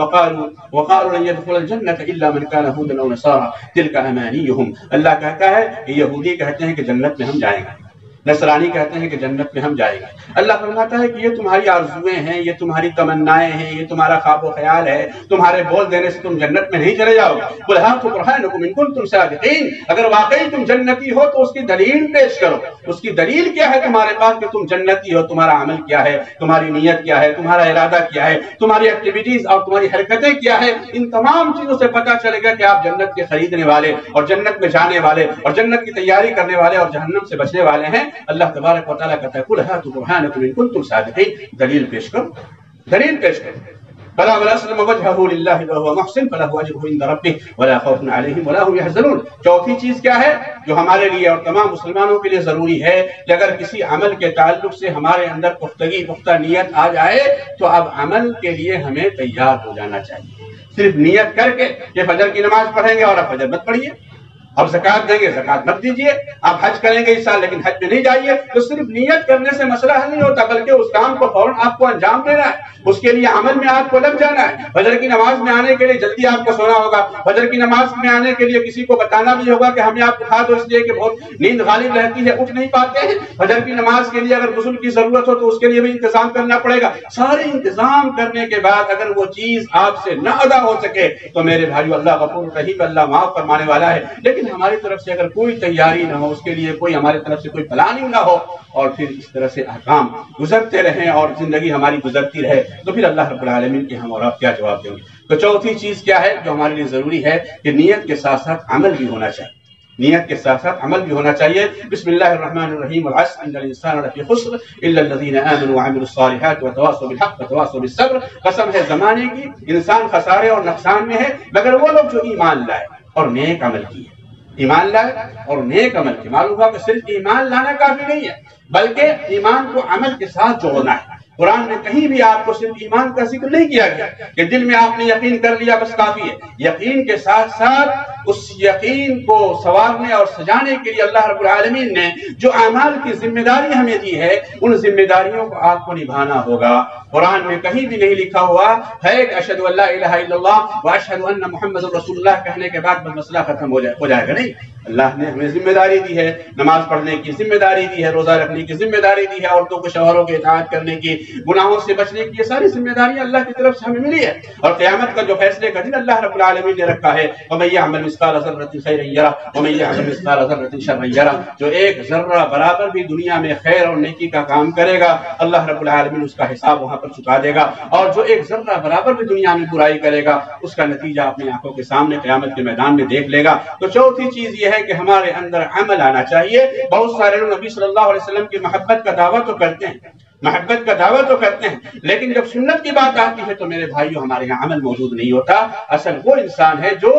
وقالوا لن يدخل الجنة الا من كان هودا او نصارى تلك امانيهم. اللہ کہتا ہے کہ یہودی کہتے ہیں کہ جنت میں ہم جائیں گے، نصرانی کہتے ہیں کہ جنت میں ہم جائیں گے. اللہ فرماتا ہے کہ یہ تمہاری آرزویں ہیں، یہ تمہاری تمنائیں ہیں، یہ تمہارا خواب و خیال ہے، تمہارے بول دینے سے تم جنت میں نہیں چلے جاؤ گے. قل هاتوا برهانكم ان كنتم صادقين. اگر واقعی تم جنتی ہو تو اس کی دلیل پیش کرو. اس کی دلیل کیا ہے تمہارے پاس کہ تم جنتی ہو؟ تمہارا عمل کیا ہے، تمہاری نیت کیا ہے، تمہارا ارادہ کیا ہے، تمہاری ایکٹیویٹیز اور تمہاری حرکتیں کیا ہے. ان تمام چیزوں سے پتہ چلے گا کہ آپ جنت کے خریدنے والے اور جنت میں جانے والے اور جنت کی تیاری کرنے والے اور جہنم سے بچنے والے ہیں. اللہ تبارک و تعالیٰ کہتا ہے قل ہاتوا برہانکم ان کنتم صادقین. دلیل پیش کرو، دلیل پیش کرو. فلا من اسلم وجهه لله وهو محسن فله اجره عند ربه ولا خوف عليهم ولا هم يحزنون. چوتھی چیز کیا ہے جو ہمارے لیے اور تمام مسلمانوں کے لیے ضروری ہے کہ اگر کسی عمل کے تعلق سے ہمارے اندر پختہ نیت آ جائے تو اب عمل کے لیے ہمیں تیار ہو جانا چاہیے. صرف نیت کر کے کہ فجر کی نماز پڑھیں گے اور اب فجر مت پڑھیے، اور زکات دیں گے زکات مت دیجیے، آپ حج کریں گے اس سال لیکن حج میں نہیں جائیے، تو صرف نیت کرنے سے مسئلہ حل نہیں ہوتا، بلکہ اس کام کو فوراً آپ کو انجام دینا ہے، اس کے لیے عمل میں آپ کو لگ جانا ہے. فجر کی نماز میں آنے کے لیے جلدی آپ کو سونا ہوگا، فجر کی نماز میں آنے کے لیے کسی کو بتانا بھی ہوگا کہ ہمیں آپ اٹھا دو اس لیے کہ بہت نیند غالب رہتی ہے، اٹھ نہیں پاتے ہیں. فجر کی نماز کے لیے اگر غسل کی ضرورت ہو تو اس کے لیے بھی انتظام کرنا پڑے گا. سارے انتظام کرنے کے بعد اگر وہ چیز آپ سے نہ ادا ہو سکے تو میرے بھائیو اللہ غفور رحیم، اللہ معاف فرمانے والا ہے. لیکن ہماری طرف سے اگر کوئی تیاری نہ ہو، اس کے لیے کوئی ہماری طرف سے کوئی پلاننگ نہ ہو اور پھر اس طرح سے احکام گزرتے رہیں اور زندگی ہماری گزرتی رہے تو پھر اللہ رب العالمین کے ہم اور آپ کیا جواب دیں گے. تو چوتھی چیز کیا ہے جو ہمارے لیے ضروری ہے کہ نیت کے ساتھ ساتھ عمل بھی ہونا چاہیے. نیت کے ساتھ ساتھ عمل بھی ہونا چاہیے. بسم اللہ الرحمن الرحیم والعصر ان الانسان لفی خسر الا الذین آمنوا وعملوا الصالحات وتواصوا بالحق وتواصوا بالصبر. قسم ہے زمانے کی انسان خسارے اور نقصان میں ہے مگر وہ لوگ جو ایمان لائے اور نیک عمل کیے. ایمان لائے اور نیک عمل کی. معلوم ہوا کہ صرف ایمان لانا کافی نہیں ہے بلکہ ایمان کو عمل کے ساتھ جوڑنا ہے. قرآن میں کہیں بھی آپ کو صرف ایمان کا ذکر نہیں کیا گیا کہ دل میں آپ نے یقین کر لیا بس کافی ہے. یقین کے ساتھ ساتھ اس یقین کو سنوارنے اور سجانے کے لیے اللہ رب العالمین نے جو اعمال کی ذمہ داری ہمیں دی ہے ان ذمہ داریوں کو آپ کو نبھانا ہوگا. قرآن میں کہیں بھی نہیں لکھا ہوا ہے کہ اشہد ان لا الہ الا اللہ واشہد ان محمد رسول اللہ کہنے کے بعد مسئلہ ختم ہو جائے گا. نہیں، اللہ نے ہمیں ذمہ داری دی ہے، نماز پڑھنے کی ذمہ داری دی ہے، روزہ رکھنے کی ذمہ داری دی ہے، عورتوں کو شوہروں کی اطاعت کرنے کی، گناہوں سے بچنے کی، یہ ساری ذمہ داریاں اللہ کی طرف سے ہمیں ملی ہے. اور قیامت کا جو فیصلے کا دن اللہ رب العالمین نے رکھا ہے وَمَن يَعْمَلْ مثقال ذرۃ خیرا یرہ ومن یعمل مثقال ذرۃ شرا یرہ، جو ایک ذرہ برابر بھی دنیا میں خیر اور نیکی کا کام کرے گا اللہ رب العالمین اس کا حساب وہاں پر چکا دے گا، اور جو ایک ذرہ برابر بھی دنیا میں برائی کرے گا اس کا نتیجہ اپنی آنکھوں کے سامنے قیامت کے میدان میں دیکھ لے گا۔ تو چوتھی چیز یہ ہے کہ ہمارے اندر عمل آنا چاہیے۔ بہت سارے لوگ نبی صلی اللہ علیہ وسلم کی محبت کا دعویٰ تو کرتے ہیں، لیکن جب سنت کی بات آتی ہے تو میرے بھائیوں ہمارے یہاں عمل موجود نہیں ہوتا۔ اصل وہ انسان ہے جو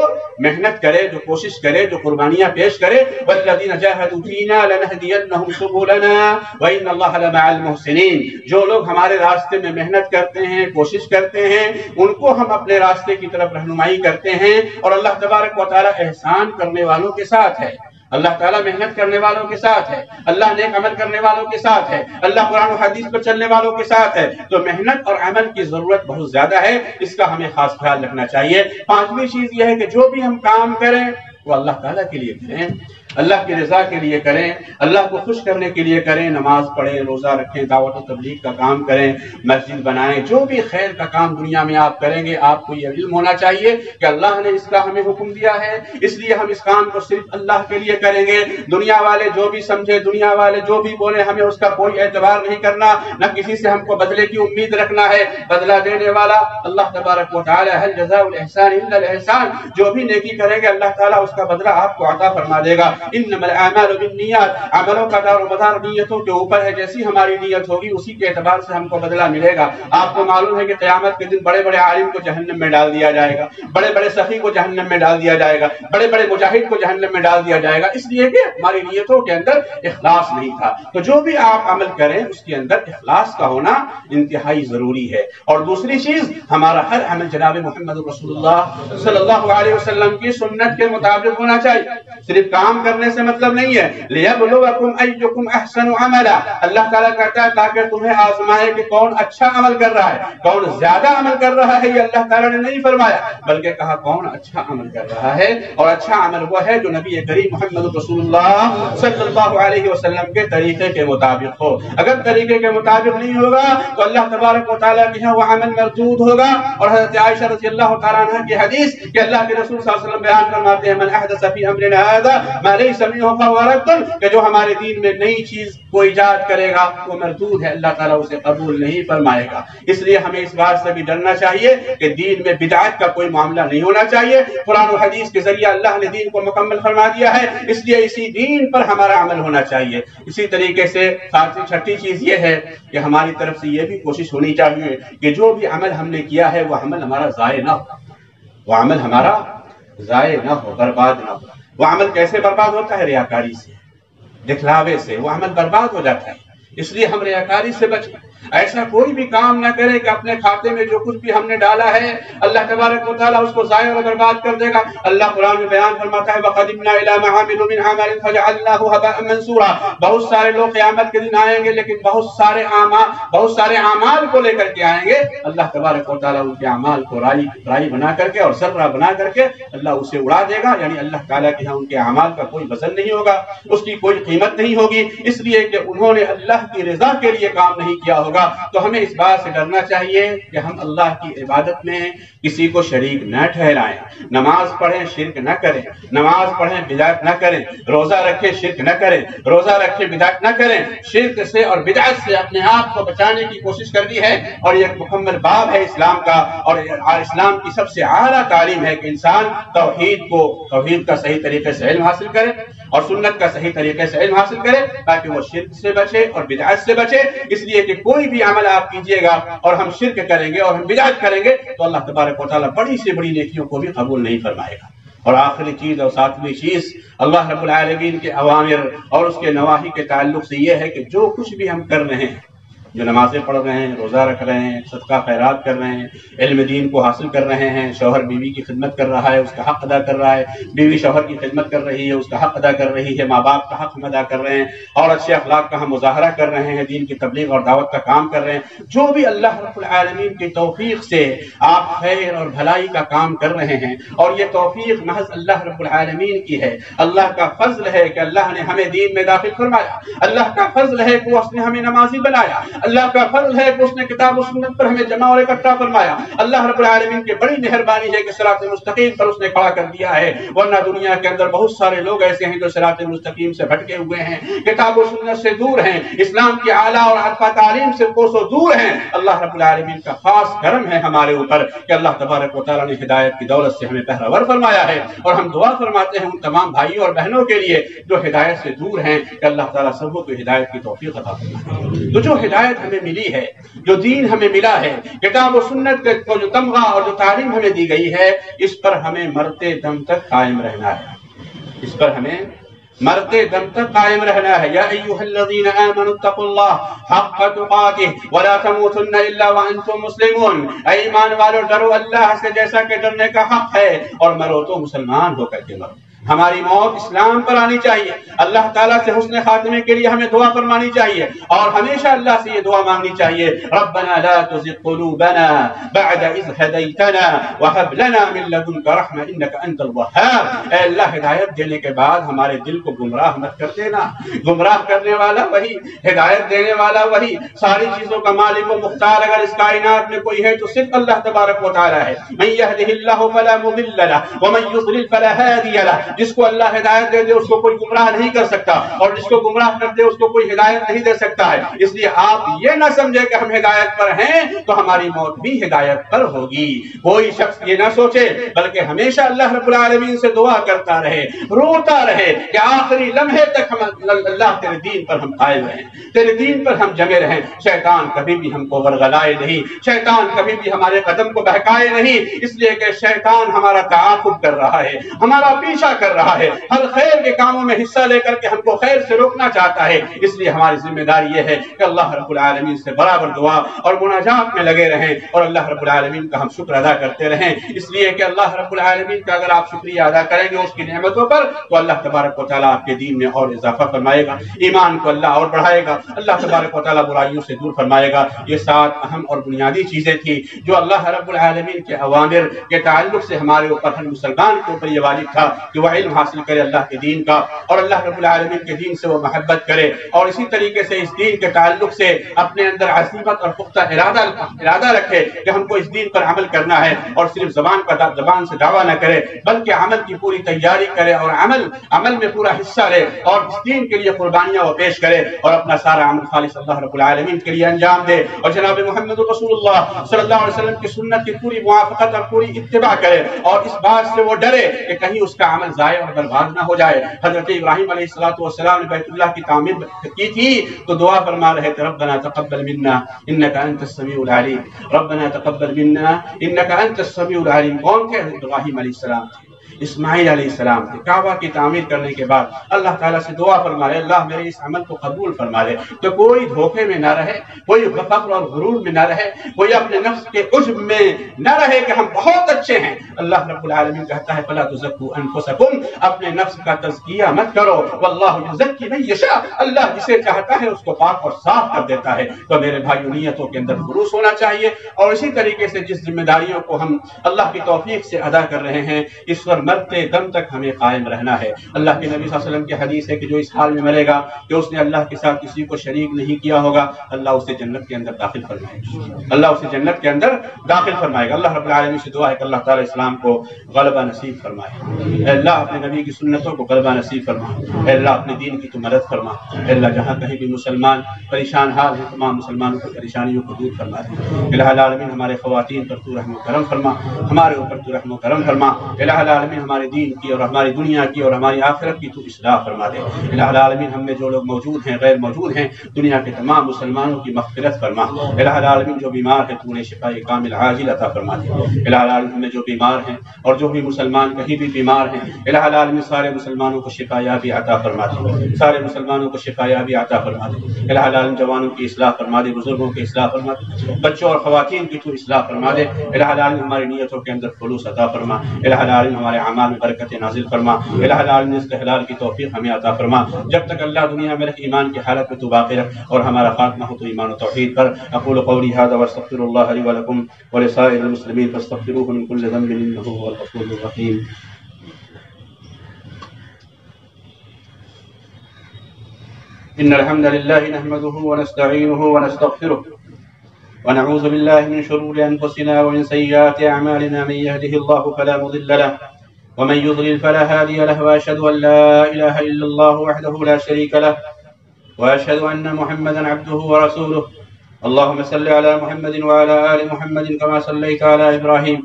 محنت کرے، جو کوشش کرے، جو قربانیاں پیش کرے، والذین جاہدوا فینا لنہدینہم سبلنا وان اللہ لمع المحسنین، جو لوگ ہمارے راستے میں محنت کرتے ہیں، کوشش کرتے ہیں، ان کو ہم اپنے راستے کی طرف رہنمائی کرتے ہیں، اور اللہ تبارک و تعالی احسان کرنے والوں کے ساتھ ہے، اللہ تعالیٰ محنت کرنے والوں کے ساتھ ہے، اللہ نیک عمل کرنے والوں کے ساتھ ہے، اللہ قرآن و حدیث پر چلنے والوں کے ساتھ ہے۔ تو محنت اور عمل کی ضرورت بہت زیادہ ہے، اس کا ہمیں خاص خیال رکھنا چاہیے۔ پانچویں چیز یہ ہے کہ جو بھی ہم کام کریں وہ اللہ تعالیٰ کے لیے کریں، اللہ کی رضا کے لیے کریں، اللہ کو خوش کرنے کے لیے کریں، نماز پڑھیں، روزہ رکھیں، دعوت و تبلیغ کا کام کریں، مسجد بنائیں، جو بھی خیر کا کام دنیا میں آپ کریں گے آپ کو یہ علم ہونا چاہیے کہ اللہ نے اس کا ہمیں حکم دیا ہے، اس لیے ہم اس کام کو صرف اللہ کے لیے کریں گے۔ دنیا والے جو بھی سمجھے، دنیا والے جو بھی بولے، ہمیں اس کا کوئی اعتبار نہیں کرنا، نہ کسی سے ہم کو بدلے کی امید رکھنا ہے۔ بدلہ دینے والا اللہ تبارک و تعالی، هل جزاء الاحسان الا الاحسان، جو بھی نیکی کرے گے اللہ تعالیٰ اس کا بدلہ آپ کو عطا فرما دے گا۔ انما الاعمال بالنیات، عملوں کا دار و مدار نیتوں کے اوپر ہے، جیسی ہماری نیت ہوگی اسی کے اعتبار سے ہم کو بدلہ ملے گا۔ آپ کو معلوم ہے کہ قیامت کے دن بڑے بڑے عالم کو جہنم میں ڈال دیا جائے گا، بڑے بڑے سخی کو جہنم میں ڈال دیا جائے گا، بڑے بڑے مجاہد کو جہنم میں ڈال دیا جائے گا، اس لیے کہ ہماری نیتوں کے اندر اخلاص نہیں تھا۔ تو جو بھی آپ عمل کریں اس کے اندر اخلاص کا ہونا انتہائی ضروری ہے۔ اور دوسری چیز، ہمارا ہر عمل جناب محمد رسول اللہ صلی اللہ علیہ وسلم کی سنت کے مطابق ہونا چاہیے۔ صرف کام کرنے سے مطلب نہیں ہے، لِيَبْلُوَكُمْ أَيُّكُمْ أَحْسَنُ عَمَلًا، اللہ تعالیٰ کہتا ہے تاکہ تمہیں آزمائے کہ کون اچھا عمل کر رہا ہے، کون زیادہ عمل کر رہا ہے۔ یہ اللہ تعالیٰ نے نہیں فرمایا، بلکہ کہا کون اچھا عمل کر رہا ہے، اور اچھا عمل وہ ہے جو نبی کریم محمد رسول اللہ صلی اللہ علیہ وسلم کے طریقے کے مطابق ہو۔ اگر طریقے کے مطابق نہیں ہوگا تو اللہ تبارک و تعالیٰ کے ہاں وہ عمل مردود ہوگا۔ اور حضرت عائشہ رضی اللہ تعالیٰ عنہ کی حدیث کہ اللہ کے رسول صلی اللہ علیہ وسلم بیان فرماتے ہیں، من احدث فی امرنا ھذا ما لیس منہ فہو رد، کہ جو ہمارے دین میں نئی چیز کو ایجاد کرے گا وہ مردود ہے، اللہ تعالیٰ اسے قبول نہیں فرمائے گا۔ اس لیے ہمیں اس بات سے بھی ڈرنا چاہیے کہ دین میں بدعت کا کوئی معاملہ نہیں ہونا چاہیے۔ قرآن و حدیث کے ذریعے اللہ نے دین کو مکمل فرما دیا ہے، اس لیے اسی دین پر ہمارا عمل ہونا چاہیے۔ اسی طریقے سے چھٹی چیز یہ ہے کہ ہماری طرف سے یہ بھی کوشش ہونی چاہیے کہ جو بھی عمل ہم نے کیا ہے وہ عمل ہمارا ضائع نہ ہو، وہ عمل ہمارا ضائع نہ ہو، برباد نہ ہو۔ وہ عمل کیسے برباد ہوتا ہے؟ ریاکاری سے، دکھلاوے سے وہ عمل برباد ہو جاتا ہے۔ اس لیے ہم ریاکاری سے بچیں، ایسا کوئی بھی کام نہ کرے کہ اپنے کھاتے میں جو کچھ بھی ہم نے ڈالا ہے اللہ تبارک و تعالیٰ اس کو ضائع اور برباد کر دے گا۔ اللہ قرآن میں بیان فرماتا ہے وَقَدِمْنَا إِلَىٰ مَا عَمِلُوا مِنْ عَمَلٍ فَجَعَلْنَاهُ هَبَاءً مَنْثُورًا، بہت سارے لوگ قیامت کے دن آئیں گے لیکن بہت سارے اعمال کو لے کر کے آئیں گے، اللہ تبارک و تعالیٰ ان کے اعمال کو رائی بنا کر کے اور ذرہ بنا کر کے اللہ اسے اڑا دے گا، یعنی اللہ تعالیٰ کے ہاں ان کے اعمال کا کوئی وزن نہیں ہوگا، اس کی کوئی قیمت نہیں ہوگی، اس لیے کہ انہوں نے اللہ کی رضا کے لیے کام نہیں کیا ہوگا۔ تو ہمیں اس بات سے ڈرنا چاہیے کہ ہم اللہ کی عبادت میں کسی کو شریک نہ ٹھہرائیں، نماز پڑھیں شرک نہ کریں، نماز پڑھیں بدعت نہ کریں، روزہ رکھیں شرک نہ کریں، روزہ رکھیں بدعت نہ کریں۔ شرک سے اور بدعت سے اپنے آپ کو بچانے کی کوشش کرنی ہے، اور یہ ایک مکمل باب ہے اسلام کا، اور اسلام کی سب سے اعلیٰ تعلیم ہے کہ انسان توحید کا صحیح طریقے سے علم حاصل کرے اور سنت کا صحیح طریقے سے علم حاصل کرے تاکہ وہ شرک سے بچے اور بدعت سے بچے۔ اس لیے کہ کوئی بھی عمل آپ کیجئے گا اور ہم شرک کریں گے اور ہم بدعت کریں گے تو اللہ تبارک و تعالیٰ بڑی سے بڑی نیکیوں کو بھی قبول نہیں فرمائے گا۔ اور آخری چیز اور ساتویں چیز، اللہ رب العالمین کے اوامر اور اس کے نواہی کے تعلق سے یہ ہے کہ جو کچھ بھی ہم کر رہے ہیں، جو نمازیں پڑھ رہے ہیں، روزہ رکھ رہے ہیں، صدقہ خیرات کر رہے ہیں، علم دین کو حاصل کر رہے ہیں، شوہر بیوی کی خدمت کر رہا ہے، اس کا حق ادا کر رہا ہے، بیوی شوہر کی خدمت کر رہی ہے، اس کا حق ادا کر رہی ہے، ماں باپ کا حق ہم ادا کر رہے ہیں، اور اچھے اخلاق کا ہم مظاہرہ کر رہے ہیں، دین کی تبلیغ اور دعوت کا کام کر رہے ہیں، جو بھی اللہ رب العالمین کی توفیق سے آپ خیر اور بھلائی کا کام کر رہے ہیں، اور یہ توفیق محض اللہ رب العالمین کی ہے، اللہ کا فضل ہے کہ اللہ نے ہمیں دین میں داخل فرمایا، اللہ کا فضل ہے کہ اس نے ہمیں نمازی بنایا، اللہ کا فضل ہے کہ اس نے کتاب و سنت پر ہمیں جمع اور اکٹھا فرمایا۔ اللہ رب العالمین کی بڑی مہربانی ہے کہ صراط مستقیم پر اس نے کھڑا کر دیا ہے، ورنہ دنیا کے اندر بہت سارے لوگ ایسے ہیں جو صراط مستقیم سے بھٹکے ہوئے ہیں، کتاب و سنت سے دور ہیں، اسلام کی اعلیٰ اور عرفہ تعلیم سے کوسوں دور ہیں۔ اللہ رب العالمین کا خاص کرم ہے ہمارے اوپر کہ اللہ تبارک و تعالیٰ نے ہدایت کی دولت سے ہمیں پہراور فرمایا ہے، اور ہم دعا فرماتے ہیں ان تمام بھائیوں اور بہنوں کے لیے جو ہدایت سے دور ہیں کہ اللہ تعالیٰ سب کو ہدایت کی توفیق عطا فرمائے۔ تو جو ہدایت ہمیں ملی ہے، جو دین ہمیں ملا ہے، کتاب و سنت کو جو تمغہ اور جو تعلیم ہمیں دی گئی ہے، اس پر ہمیں مرتے دم تک قائم رہنا ہے، اس پر ہمیں مرتے دم تک قائم رہنا ہے۔ یا ایھا الذین آمنوا اتقوا اللہ حق تقاتہ ولا تموتن الا وانتم مسلمون، اے ایمان والو ڈرو اللہ سے جیسا کہ ڈرنے کا حق ہے، اور مرو تو مسلمان ہو کر کے مرو۔ ہماری موت اسلام پر آنی چاہیے، اللہ تعالیٰ سے حسن خاتمے کے لیے ہمیں دعا فرمانی چاہیے، اور ہمیشہ اللہ سے یہ دعا مانگنی چاہیے، ربنا لا تزغ قلوبنا بعد اذ ہدیتنا وہب لنا من لدنک رحمہ انک انت الوہاب۔ اے اللہ ہدایت دینے کے بعد ہمارے دل کو گمراہ مت کر دینا، گمراہ کرنے والا وہی، ہدایت دینے والا وہی، ساری چیزوں کا مالک و مختار اگر اس کائنات میں کوئی ہے تو صرف اللہ تبارک و تعالیٰ ہے۔ من یہدہ اللہ فلا مضل لہ ومن یضلل فلا ہادی لہ، جس کو اللہ ہدایت دے دے اس کو کوئی گمراہ نہیں کر سکتا، اور جس کو گمراہ کر دے اس کو کوئی ہدایت نہیں دے سکتا ہے۔ اس لیے آپ یہ نہ سمجھے کہ ہم ہدایت پر ہیں تو ہماری موت بھی ہدایت پر ہوگی، کوئی شخص یہ نہ سوچے، بلکہ ہمیشہ اللہ رب العالمین سے دعا کرتا رہے، روتا رہے کہ آخری لمحے تک ہم اللہ تیرے دین پر ہم قائم رہیں، تیرے دین پر ہم جمے رہیں، شیطان کبھی بھی ہم کو ورغلائے نہیں، شیطان کبھی بھی ہمارے قدم کو بہکائے نہیں، اس لیے کہ شیطان ہمارا تعاقب کر رہا ہے، ہمارا پیچھا کر رہا ہے، ہر خیر کے کاموں میں حصہ لے کر کے ہم کو خیر سے روکنا چاہتا ہے۔ اس لیے ہماری ذمہ داری یہ ہے کہ اللہ رب العالمین سے برابر دعا اور مناجات میں لگے رہیں، اور اللہ رب العالمین کا ہم شکر ادا کرتے رہیں، اس لیے کہ اللہ رب العالمین کا اگر آپ شکریہ ادا کریں گے اس کی نعمتوں پر تو اللہ تبارک و تعالیٰ آپ کے دین میں اور اضافہ فرمائے گا، ایمان کو اللہ اور بڑھائے گا، اللہ تبارک و تعالیٰ برائیوں سے دور فرمائے گا۔ یہ 7 اہم اور بنیادی چیزیں تھیں جو اللہ رب العالمین کے اوامر کے تعلق سے ہمارے اوپر، ہر مسلمان کے اوپر یہ واجب تھا کہ وہ علم حاصل کرے اللہ کے دین کا، اور اللہ رب العالمین کے دین سے وہ محبت کرے، اور اسی طریقے سے اس دین کے تعلق سے اپنے اندر عزیمت اور پختہ ارادہ رکھے کہ ہم کو اس دین پر عمل کرنا ہے، اور صرف زبان سے دعویٰ نہ کرے بلکہ عمل کی پوری تیاری کرے، اور عمل میں پورا حصہ لے، اور اس دین کے لیے قربانیاں وہ پیش کرے، اور اپنا سارا عمل خالص اللہ رب العالمین کے لیے انجام دے، اور جناب محمد رسول اللہ صلی اللہ علیہ وسلم کی سنت کی پوری موافقت اور پوری اتباع کرے، اور اس بات سے وہ ڈرے کہ کہیں اس کا عمل ضائع اور برباد نہ ہو جائے۔ حضرت ابراہیم علیہ السلام نے بیت اللہ کی تعمیر کی تھی تو دعا فرما رہے تھے، ربنا تقبل منا انک انت السمیع العلیم، ربنا تقبل منا انک انت السمیع العلیم۔ کون تھے؟ ابراہیم علیہ السلام تھے، اسماعیل علیہ السلام تھے۔ کعبہ کی تعمیر کرنے کے بعد اللہ تعالیٰ سے دعا فرما رہے، اللہ میرے اس عمل کو قبول فرما لے، تو کوئی دھوکے میں نہ رہے، کوئی فخر اور غرور میں نہ رہے، کوئی اپنے نفس کے عجب میں نہ رہے کہ ہم بہت اچھے ہیں۔ اللہ رب العالمین کہتا ہے فلا تزکوا انفسکم، اپنے نفس کا تزکیہ مت کرو، واللہ یزکی من یشاء، اللہ جسے چاہتا ہے اس کو پاک اور صاف کر دیتا ہے۔ تو میرے بھائیو نیتوں کے اندر خلوص ہونا چاہیے، اور اسی طریقے سے جس ذمہ داریوں کو ہم اللہ کی توفیق سے ادا کر رہے ہیں اس پر مرتے دم تک ہمیں قائم رہنا ہے۔ اللہ کے نبی صلی اللہ علیہ وسلم کی حدیث ہے کہ جو اس حال میں مرے گا کہ اس نے اللہ کے ساتھ کسی کو شریک نہیں کیا ہوگا، اللہ اسے جنت کے اندر داخل فرمائے گا، اللہ اسے جنت کے اندر داخل فرمائے گا۔ اللہ رب العالمین سے دعا ہے کہ اللہ تعالیٰ اسلام کو غلبہ نصیب فرمائے، اے اللہ اپنے نبی کی سنتوں کو غلبہ نصیب فرما، اے اللہ اپنے دین کی تو مدد فرما، اے اللہ جہاں کہیں بھی مسلمان پریشان حال ہیں تمام مسلمانوں کی پریشانیوں کو دور فرما دے۔ الہ العالمین ہمارے خواتین پر تو رحم و کرم فرما، ہمارے اوپر تو رحم و کرم فرما، الہ العالمین ہمارے دین کی اور ہماری دنیا کی اور ہماری آخرت کی تو اصلاح فرما دے۔ الہ العالمین ہم میں جو لوگ موجود ہیں غیر موجود ہیں دنیا کے تمام مسلمانوں کی مغفرت فرما، الہ العالمین جو بیمار ہے تو انہیں شفاء کامل عاجل عطا فرما دے۔ الہ العالمین ہم میں جو بیمار ہیں اور جو بھی مسلمان کہیں بھی بیمار ہیں الہ العالمین سارے مسلمانوں کو شفا یابی عطا فرما دے، سارے مسلمانوں کو شفا یابی عطا فرما دے۔ الہ العالمین جوانوں کی اصلاح فرما دے، بزرگوں کی اصلاح فرما دے، بچوں اور خواتین کی تو اصلاح فرما دے۔ الہ العالمین ہماری نیتوں کے اندر خلوص عطا فرما، الہ العالمین ہمارے اعمال میں برکت نازل فرما، الہ العالمین استحلال کی توفیق ہمیں عطا فرما۔ جب تک اللہ دنیا میں رکھ ایمان کی حالت میں تو باقی رکھ، اور ہمارا خاتمہ ہو تو ایمان و توحید پر۔ اقول قولی ھذا واستغفر اللہ لی ولکم ولسائر المسلمین فاستغفروہ من کل ذنب انہ هو الغفور الرحیم۔ إن الحمد لله نحمده ونستعينه ونستغفره ونعوذ بالله من شرور أنفسنا ومن سيئات أعمالنا. من يهده الله فلا مضل له ومن يضلل فلا هادي له، وأشهد أن لا إله إلا الله وحده لا شريك له، وأشهد أن محمدا عبده ورسوله. اللهم صل على محمد وعلى آل محمد كما صليت على إبراهيم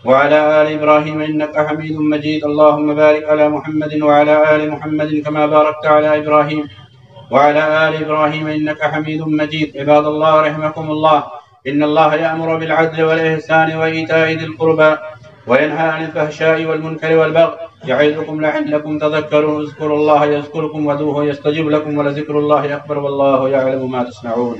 وعلى آل إبراهيم إنك حميد مجيد. اللهم بارك على محمد وعلى آل محمد كما باركت على إبراهيم وعلى آل إبراهيم إنك حميد مجيد. عباد الله رحمكم الله، إن الله يأمر بالعدل والإحسان وإيتاء ذي القربى وينهى عن الفحشاء والمنكر والبغي يعظكم لعلكم تذكرون. اذكروا الله يذكركم وادعوه يستجب لكم ولذكر الله أكبر والله يعلم ما تصنعون.